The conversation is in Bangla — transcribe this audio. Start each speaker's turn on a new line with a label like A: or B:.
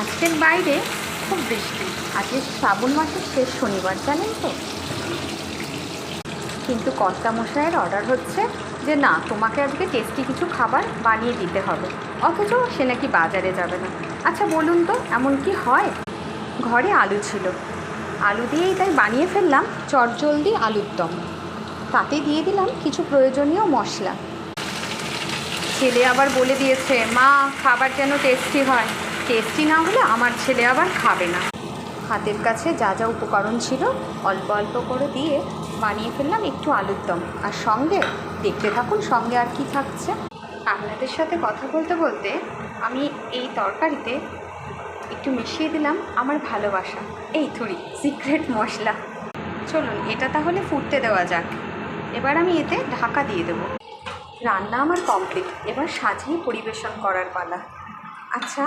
A: আজকের বাইরে খুব বৃষ্টি। আজকে শ্রাবণ মাসের শেষ শনিবার, জানেন তো। কিন্তু কর্তামশাইয়ের অর্ডার হচ্ছে যে না, তোমাকে আজকে টেস্টি কিছু খাবার বানিয়ে দিতে হবে, অথচ সে নাকি বাজারে যাবে না। আচ্ছা বলুন তো, এমন কি হয়? ঘরে আলু ছিল, আলু দিয়েই তাই বানিয়ে ফেললাম চটজলদি আলুর দম। তাতে দিয়ে দিলাম কিছু প্রয়োজনীয় মশলা। ছেলে আবার বলে দিয়েছে, মা খাবার যেন টেস্টি হয়, টেস্টি না হলে আমার ছেলে আবার খাবে না। হাতের কাছে যা যা উপকরণ ছিল অল্প অল্প করে দিয়ে বানিয়ে ফেললাম একটু আলুর দম। আর সঙ্গে দেখতে থাকুন সঙ্গে আর কি থাকছে। আপনাদের সাথে কথা বলতে বলতে আমি এই তরকারিতে একটু মিশিয়ে দিলাম আমার ভালোবাসা, এই থুড়ি সিক্রেট মশলা। চলুন এটা তাহলে ফুটতে দেওয়া যাক। এবার আমি এতে ঢাকা দিয়ে দেবো। রান্না আমার কমপ্লিট, এবার সাজিয়ে পরিবেশন করার পালা। আচ্ছা